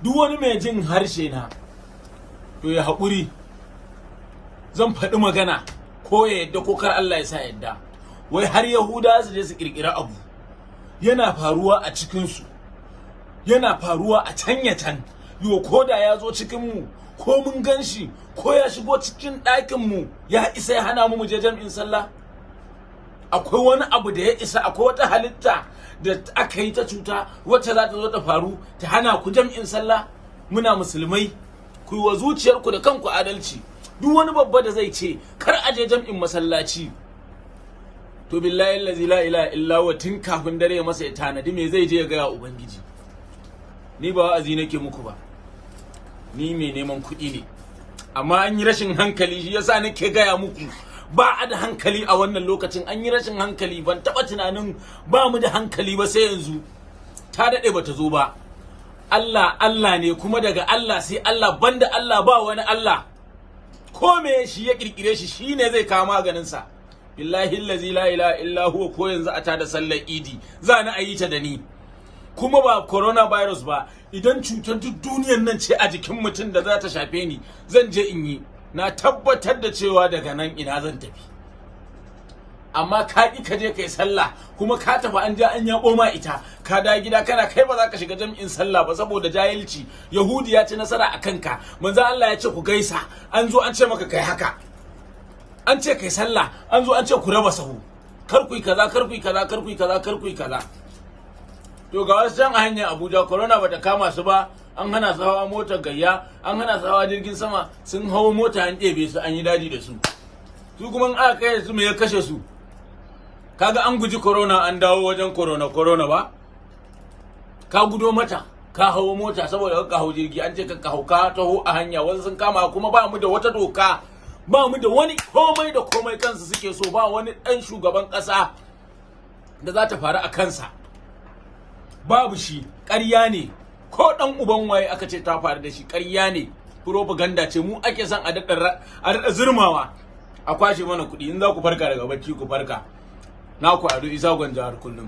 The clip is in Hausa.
duk wani mai jin harshe na to ya haƙuri, zan faɗi magana ko ya yadda ko kar Allah ya sa yadda. Wai har Yahudawa su je su kirkira abu yana faruwa a cikinsu, yana faruwa a can yo ko da ya zo cikinmu ko mun gan shi ko ya shigo cikin ɗakinmu ya isa ya hana mu je jam'in sallah? Akwai wani abu da ya isa, akwai wata halitta da aka yi ta cuta wacce za ta zo ta faru ta hana ku jam'in sallah? Muna musulmai, ku yi wa zuciyarku da kanku adalci. Duk wani babba da zai ce kar a je jam'in masallaci, to billahi allazi la ilaha illa huwa tun kafin dare masa ya tanadi me zai je ya ga ubangiji. Ni ba wa'azi nake muku ba, ni mai neman kuɗi ne, amma an yi rashin hankali shi yasa nake gaya muku ba a da hankali a wannan lokacin. An yi rashin hankali, ban taɓa tunanin ba mu da hankali ba sai yanzu. Ta daɗe bata zo ba. Allah Allah ne, kuma daga Allah sai Allah, banda Allah ba wani Allah. Ko me shi ya kirkire shi shine zai kawo maganin sa. Billahi allazi la ilaha illa huwa ko yanzu a tada sallar Idi za na ayi ta da ni. Kuma ba coronavirus ba, idan cutar duk duniyar nan ce a jikin mutum da za ta shafe ni, zan je in yi. Na tabbatar da cewa daga nan ina zan tafi. Amma ka ki ka je kai sallah, kuma ka tafi an ja an yabo ma ita, ka da gida kana kai ba za ka shiga jam'in sallah ba saboda jahilci. Yahudi ya ci nasara a kanka, manzo Allah ya ce ku gaisa, an zo an ce maka kai haka, an ce kai sallah, an zo an ce ku raba sahu, kar ku yi kaza, kar ku yi kaza, kar ku yi kaza, kar ku yi kaza. To ga wasu can a hanyar Abuja corona bata kama su ba, an hana su hawa motar gayya, an hana su hawa jirgin sama, sun hawo mota an ɗebe su an yi daji da su. Su kuma in aka kai su me ya kashe su? Kaga an guji corona an dawo wajen corona ba? Ka gudo mata, ka hawo mota saboda ka hawo jirgi, an ce ka hau ka taho a hanya, wasu sun kama, kuma ba mu da wata doka, ba mu da wani komai da komai kansu suke so, ba wani ɗan shugaban ƙasa da za ta faru a kansa. Babu shi, ƙarya ne, ko ɗan uban waye aka ce ta faru da shi ƙarya ne, propaganda ce. Mu ake son a daɗa zurmawa, a kwashe mana kuɗi. In za ku farka daga bacci ku farka. Naku Ado Isa Gwanja har kullum.